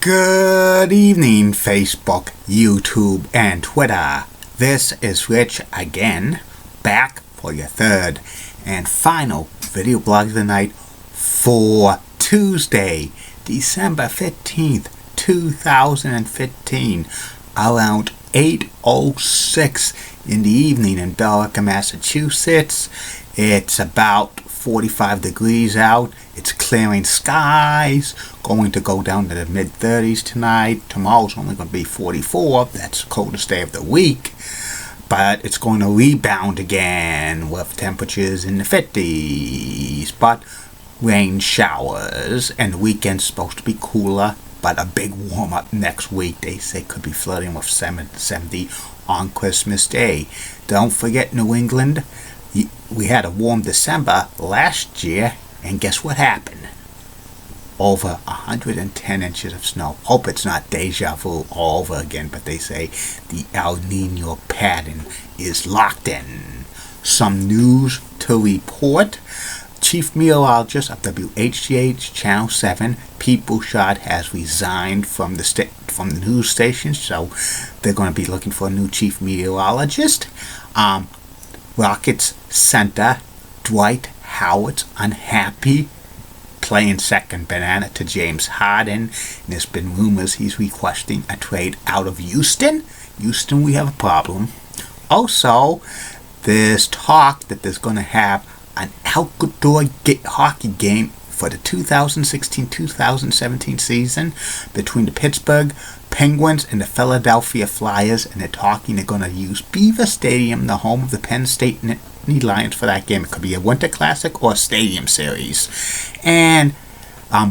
Good evening, Facebook, YouTube, and Twitter. This is Rich again, back for your third and final video blog of the night for Tuesday, December 15th, 2015, around 8:06 in the evening in Billerica, Massachusetts. It's about 45 degrees out. It's clearing skies, going to go down to the mid-30s tonight. Tomorrow's only going to be 44. That's the coldest day of the week. But it's going to rebound again with temperatures in the 50s. But rain showers, and the weekend's supposed to be cooler. But a big warm-up next week. They say could be flirting with 70 on Christmas Day. Don't forget New England. We had a warm December last year, and guess what happened? Over 110 inches of snow. Hope it's not deja vu all over again, but they say the El Nino pattern is locked in. Some news to report. Chief Meteorologist of WHGH Channel 7, Pete Bouchard, has resigned from the news station, so they're going to be looking for a new chief meteorologist. Rockets center Dwight Howard's unhappy, playing second banana to James Harden. And there's been rumors he's requesting a trade out of Houston. Houston, we have a problem. Also, there's talk that there's going to have an outdoor hockey game for the 2016-2017 season between the Pittsburgh Penguins and the Philadelphia Flyers, and they're talking they're going to use Beaver Stadium, the home of the Penn State Nittany Lions, for that game. It could be a Winter Classic or a Stadium Series. And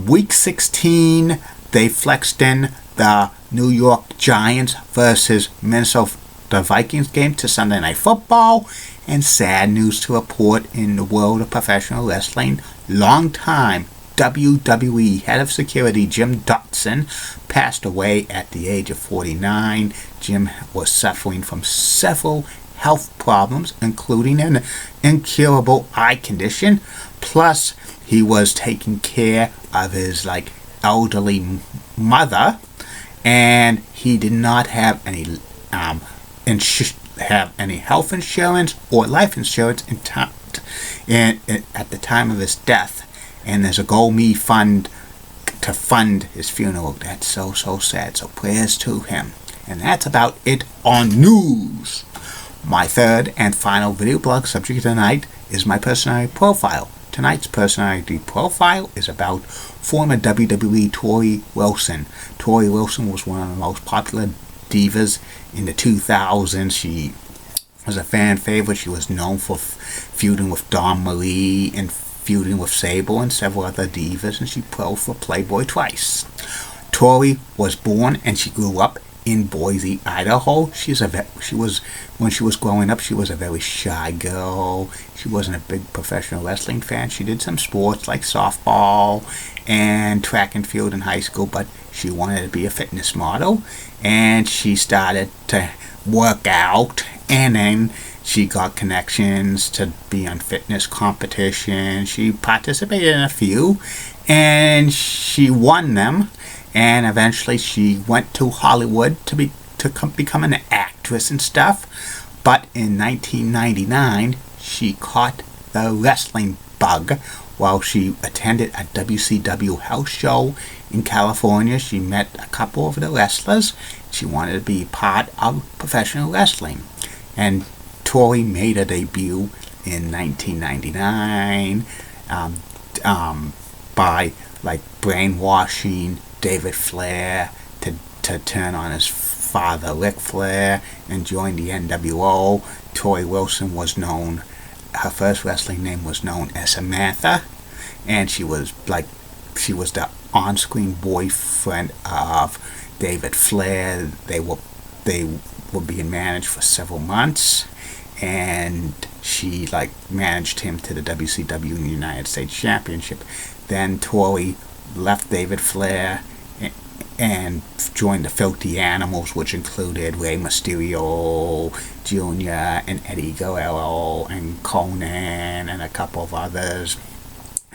Week 16, they flexed in the New York Giants versus Minnesota Vikings game to Sunday Night Football. And sad news to report in the world of professional wrestling. Longtime WWE head of security Jim Dotson passed away at the age of 49. Jim was suffering from several health problems, including an incurable eye condition. Plus, he was taking care of his elderly mother, and he did not have any health insurance or life insurance at the time of his death. And there's a GoMe fund to fund his funeral. That's so sad. So prayers to him. And that's about it on news. My third and final video blog subject tonight is my personality profile. Tonight's personality profile is about former WWE Torrie Wilson. Torrie Wilson was one of the most popular divas in the 2000s. She was a fan favorite. She was known for feuding with Dawn Marie and feuding with Sable and several other divas, and she posed for Playboy twice. Torrie was born and she grew up in Boise, Idaho. When she was growing up, she was a very shy girl. She wasn't a big professional wrestling fan. She did some sports like softball and track and field in high school, but she wanted to be a fitness model, and she started to work out, and then she got connections to be on fitness competition. She participated in a few, and she won them. And eventually, she went to Hollywood to become an actress and stuff. But in 1999, she caught the wrestling bug while she attended a WCW house show in California. She met a couple of the wrestlers. She wanted to be part of professional wrestling, and Torrie made a debut in 1999 by brainwashing David Flair to turn on his father Ric Flair and join the NWO. Torrie Wilson was known. Her first wrestling name was known as Samantha, and she was the on-screen boyfriend of David Flair. They were being managed for several months, and she managed him to the WCW United States Championship. Then Torrie left David Flair and joined the Filthy Animals, which included Rey Mysterio Jr. and Eddie Guerrero and Conan and a couple of others.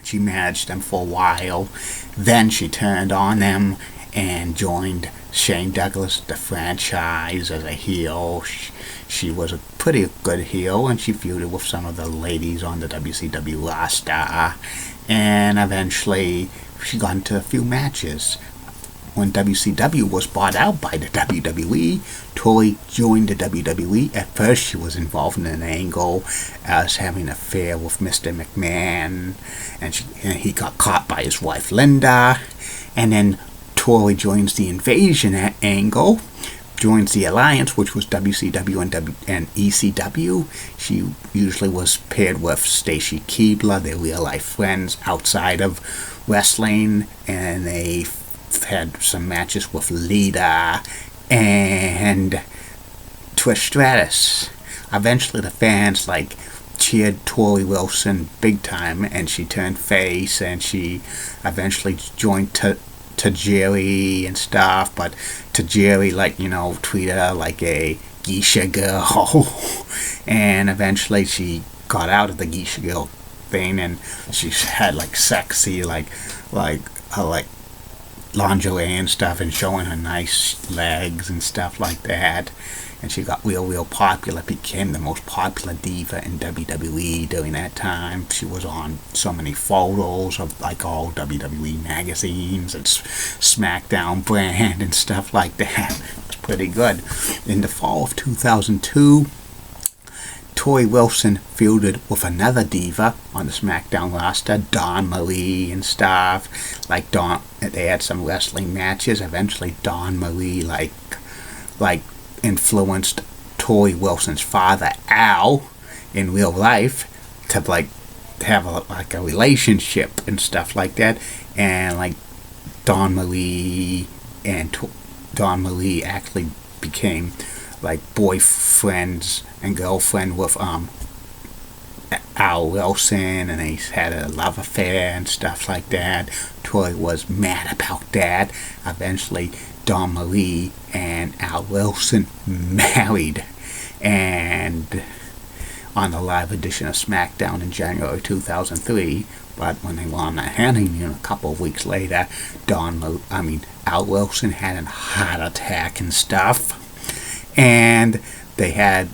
She managed them for a while. Then she turned on them and joined Shane Douglas, the franchise, as a heel. She was a pretty good heel, and she feuded with some of the ladies on the WCW roster. And eventually, she got into a few matches. When WCW was bought out by the WWE, Torrie joined the WWE. At first, she was involved in an angle as having an affair with Mr. McMahon, and he got caught by his wife Linda. And then Torrie joins the Invasion angle, joins the Alliance, which was WCW and ECW. She usually was paired with Stacy Keibler. They're real-life friends outside of wrestling, and they had some matches with Lita and Trish Stratus. Eventually, the fans cheered Torrie Wilson big time, and she turned face, and she eventually joined Tajiri and stuff. But Tajiri, treated her like a geisha girl, and eventually she got out of the geisha girl thing, and she had sexy lingerie and stuff, and showing her nice legs and stuff like that. And she got real popular, became the most popular diva in WWE during that time. She was on so many photos of all WWE magazines and SmackDown brand and stuff like that. It was pretty good. In the fall of 2002, Torrie Wilson feuded with another diva on the SmackDown roster, Dawn Marie and stuff. They had some wrestling matches. Eventually, Dawn Marie influenced Torrie Wilson's father, Al, in real life to have a relationship and stuff like that. And Dawn Marie actually became boyfriends and girlfriend with Al Wilson, and they had a love affair and stuff like that. Torrie was mad about that. Eventually, Dawn Marie and Al Wilson married, and on the live edition of SmackDown in January 2003. But when they were on the honeymoon a couple of weeks later, Al Wilson had a heart attack and stuff, and they had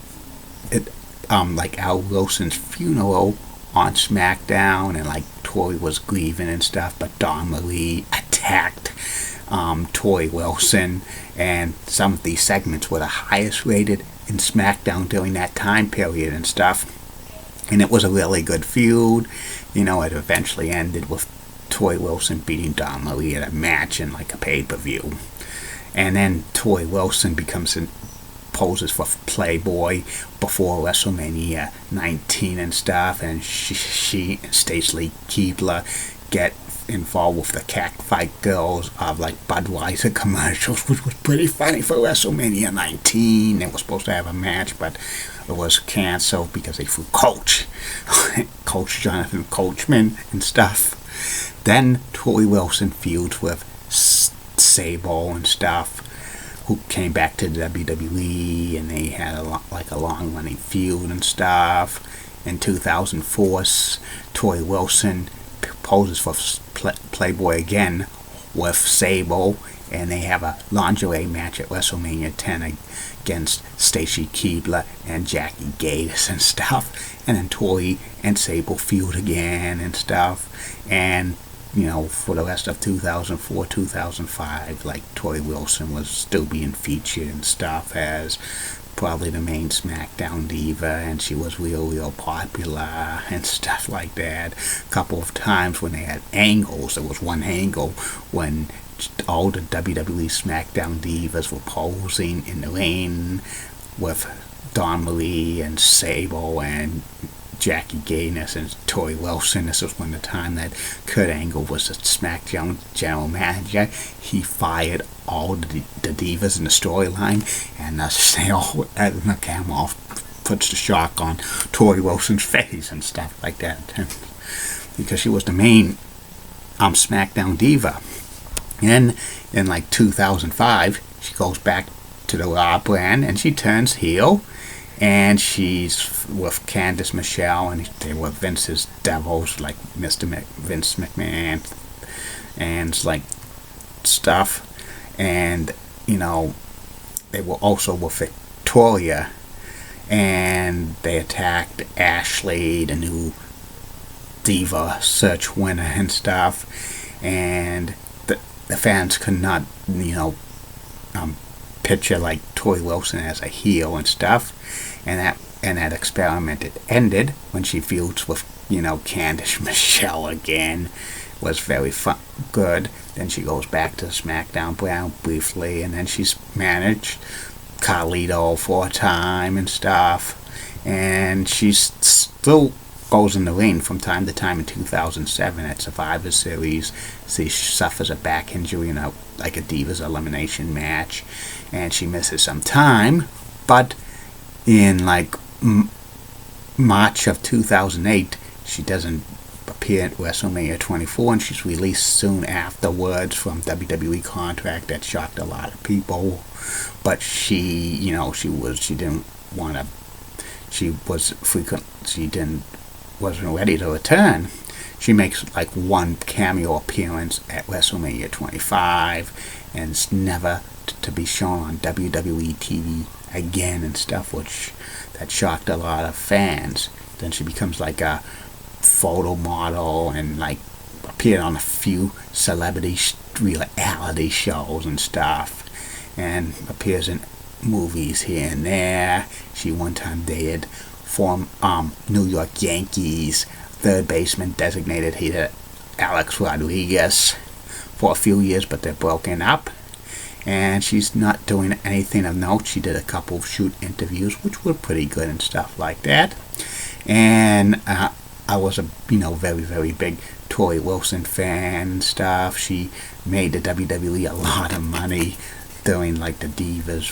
Al Wilson's funeral on SmackDown, and Torrie was grieving and stuff, but Dawn Marie attacked Torrie Wilson, and some of these segments were the highest rated in SmackDown during that time period and stuff. And it was a really good feud. It eventually ended with Torrie Wilson beating Dawn Marie at a match in a pay-per-view. And then Torrie Wilson poses for Playboy before WrestleMania 19 and stuff, and she and Stacy Keibler get involved with the Catfight Girls of Budweiser commercials, which was pretty funny for WrestleMania 19. They were supposed to have a match, but it was canceled because they threw Coach Jonathan Coachman and stuff. Then Torrie Wilson feuds with Sable and stuff, who came back to the WWE, and they had a long-running feud and stuff. In 2004, Torrie Wilson poses for Playboy again with Sable, and they have a lingerie match at WrestleMania 10 against Stacy Keibler and Jackie Gatiss and stuff. And then Torrie and Sable feud again and stuff. And for the rest of 2004, 2005, Torrie Wilson was still being featured and stuff as probably the main SmackDown diva, and she was real popular and stuff like that. A couple of times when they had angles, there was one angle when all the WWE SmackDown divas were posing in the ring with Dawn Marie and Sable and Jackie Gatiss and Torrie Wilson. This was when the time that Kurt Angle was the SmackDown general manager. He fired all the divas in the storyline, and the camera puts the shock on Torrie Wilson's face and stuff like that, because she was the main SmackDown diva. And in 2005, she goes back to the Raw brand, and she turns heel. And she's with Candice Michelle, and they were Vince's devils, Vince McMahon, and stuff. and they were also with Victoria, and they attacked Ashley, the new diva search winner and stuff, and the fans could not picture like Torrie Wilson as a heel and stuff, and that experiment, it ended when she feuds with Candice Michelle again. Was very good. Then she goes back to SmackDown Brown briefly, and then she's managed Carlito for a time and stuff, and she still goes in the ring from time to time. In 2007 at Survivor Series, she suffers a back injury in like a Divas elimination match, and she misses some time, but in like March of 2008 she doesn't appear at WrestleMania 24, and she's released soon afterwards from WWE contract. That shocked a lot of people, but she wasn't ready to return. She makes like one cameo appearance at WrestleMania 25, and it's never to be shown on WWE TV again and stuff, which that shocked a lot of fans. Then she becomes like a photo model and like appeared on a few celebrity reality shows and stuff, and appears in movies here and there. She one time dated former New York Yankees third baseman designated hitter Alex Rodriguez for a few years, but they're broken up, and she's not doing anything of note. She did a couple of shoot interviews which were pretty good and stuff like that, and I was a very, very big Torrie Wilson fan and stuff. She made the WWE a lot of money during like the Divas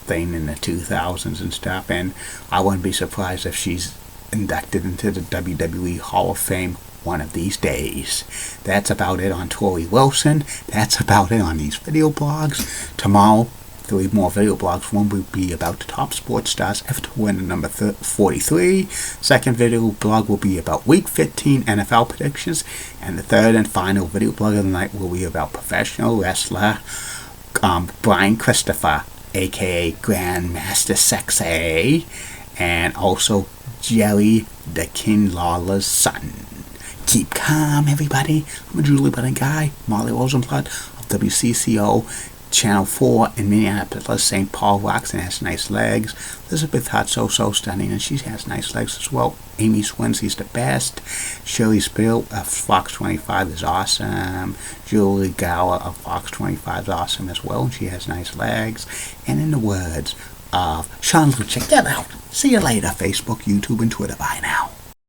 thing in the 2000s and stuff, and I wouldn't be surprised if she's inducted into the WWE Hall of Fame one of these days. That's about it on Torrie Wilson. That's about it on these video blogs. Tomorrow, 3 more video blogs. One will be about the top sports stars after winning number 43. Second video blog will be about Week 15 NFL predictions. And the third and final video blog of the night will be about professional wrestler Brian Christopher, aka Grandmaster Sexay, and also Jerry the King Lawler's son. Keep calm, everybody. I'm a Julie Budding guy, Molly Rosenblatt of WCCO Channel 4 in Minneapolis, St. Paul rocks and has nice legs. Elizabeth Hart's so stunning, and she has nice legs as well. Amy Swinsy's the best. Shirley Spill of Fox 25 is awesome. Julie Gower of Fox 25 is awesome as well, and she has nice legs. And in the words of Sean Luchek, get out. See you later, Facebook, YouTube, and Twitter. Bye now.